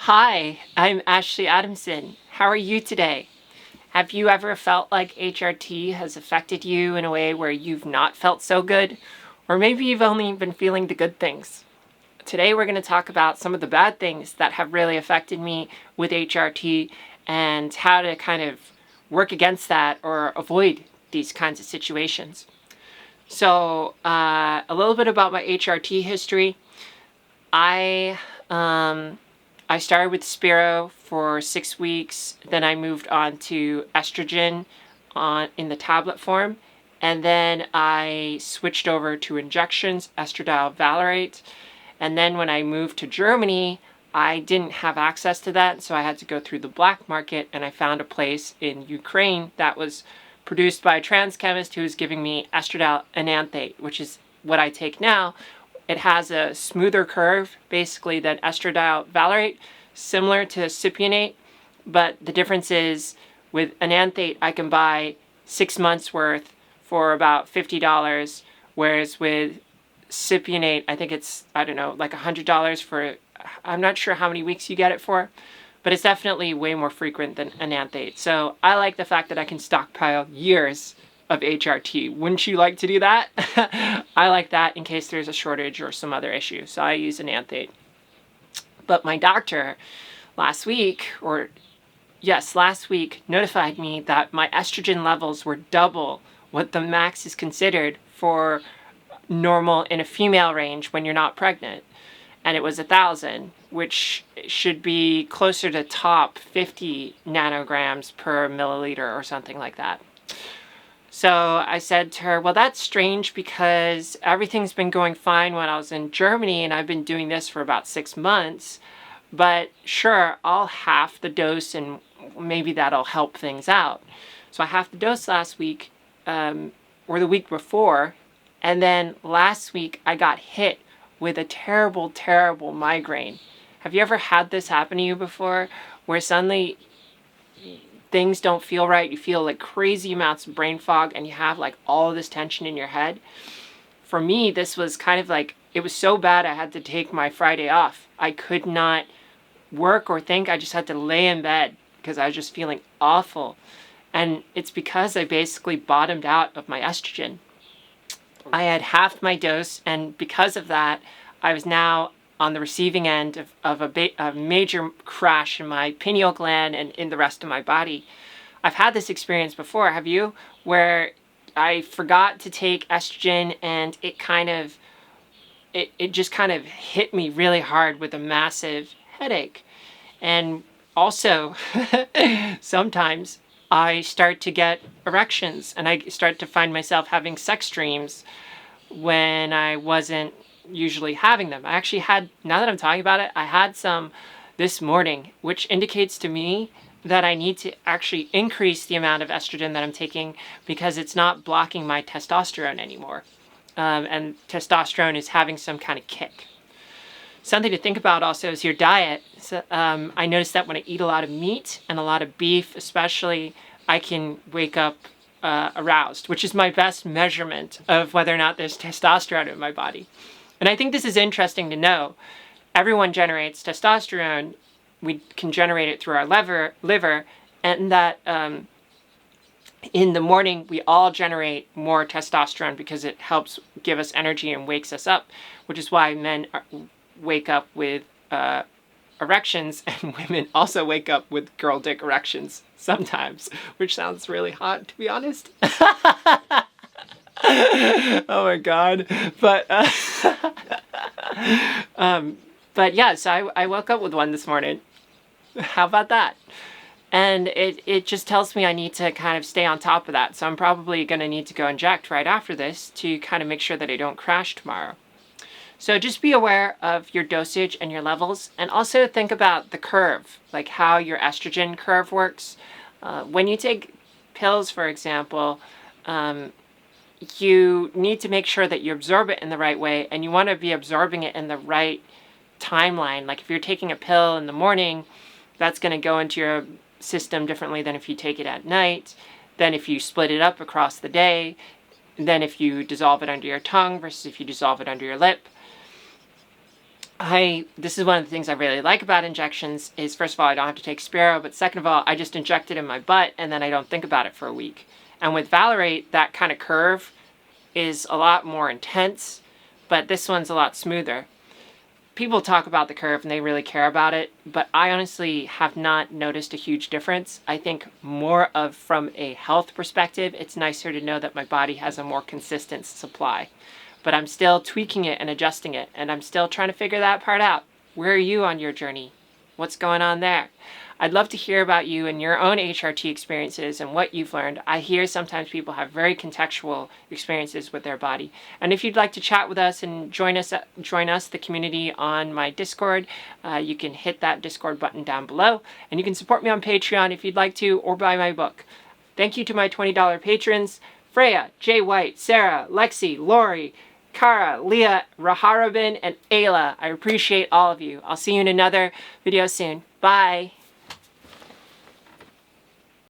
Hi, I'm Ashley Adamson. How are you today? Have you ever felt like HRT has affected you in a way where you've not felt so good? Or maybe you've only been feeling the good things? Today we're going to talk about some of the bad things that have really affected me with HRT and how to kind of work against that or avoid these kinds of situations. So, a little bit about my HRT history. I started with Spiro for 6 weeks. Then I moved on to estrogen in the tablet form. And then I switched over to injections, estradiol valerate. And then when I moved to Germany, I didn't have access to that. So I had to go through the black market. And I found a place in Ukraine that was produced by a trans chemist who was giving me estradiol enanthate, which is what I take now. It has a smoother curve, basically, than estradiol valerate, similar to cypionate, but the difference is with enanthate, I can buy 6 months worth for about $50, whereas with cypionate, I think it's, like $100 for, I'm not sure how many weeks you get it for, but it's definitely way more frequent than enanthate. So I like the fact that I can stockpile years of HRT. Wouldn't you like to do that? I like that in case there's a shortage or some other issue. So I use enanthate. But my doctor last week notified me that my estrogen levels were double what the max is considered for normal in a female range when you're not pregnant. And it was 1,000, which should be closer to top 50 nanograms per milliliter or something like that. So I said to her, well, that's strange because everything's been going fine when I was in Germany and I've been doing this for about 6 months. But sure, I'll half the dose and maybe that'll help things out. So I halved the dose last week or the week before. And then last week I got hit with a terrible, terrible migraine. Have you ever had this happen to you before where suddenly things don't feel right, you feel like crazy amounts of brain fog and you have like all this tension in your head? For me, this was kind of like, it was so bad I had to take my Friday off. I could not work or think. I just had to lay in bed because I was just feeling awful. And it's because I basically bottomed out of my estrogen. I had halved my dose, and because of that, I was now on the receiving end of a major crash in my pineal gland and in the rest of my body. I've had this experience before, have you? Where I forgot to take estrogen and it just kind of hit me really hard with a massive headache. And also, sometimes I start to get erections and I start to find myself having sex dreams when I wasn't usually having them. I actually had, now that I'm talking about it, I had some this morning, which indicates to me that I need to actually increase the amount of estrogen that I'm taking because it's not blocking my testosterone anymore. And testosterone is having some kind of kick. Something to think about also is your diet. So, I noticed that when I eat a lot of meat and a lot of beef, especially, I can wake up aroused, which is my best measurement of whether or not there's testosterone in my body. And I think this is interesting to know. Everyone generates testosterone. We can generate it through our liver, and that in the morning we all generate more testosterone because it helps give us energy and wakes us up, which is why men wake up with erections and women also wake up with girl dick erections sometimes, which sounds really hot, to be honest. Oh my god. But yeah, so I woke up with one this morning. How about that? And it just tells me I need to kind of stay on top of that. So I'm probably going to need to go inject right after this to kind of make sure that I don't crash tomorrow. So just be aware of your dosage and your levels, and also think about the curve, like how your estrogen curve works. When you take pills, for example, you need to make sure that you absorb it in the right way, and you want to be absorbing it in the right timeline. Like if you're taking a pill in the morning, that's going to go into your system differently than if you take it at night, than if you split it up across the day, than if you dissolve it under your tongue versus if you dissolve it under your lip. This is one of the things I really like about injections is, first of all, I don't have to take Spiro, but second of all, I just inject it in my butt and then I don't think about it for a week. And with Valerate, that kind of curve is a lot more intense, but this one's a lot smoother. People talk about the curve and they really care about it, but I honestly have not noticed a huge difference. I think more of from a health perspective, it's nicer to know that my body has a more consistent supply. But I'm still tweaking it and adjusting it, and I'm still trying to figure that part out. Where are you on your journey? What's going on there? I'd love to hear about you and your own HRT experiences and what you've learned. I hear sometimes people have very contextual experiences with their body. And if you'd like to chat with us and join us, the community, on my Discord, you can hit that Discord button down below. And you can support me on Patreon if you'd like to, or buy my book. Thank you to my $20 patrons, Freya, Jay White, Sarah, Lexi, Lori, Kara, Leah, Raharabin, and Ayla. I appreciate all of you. I'll see you in another video soon. Bye.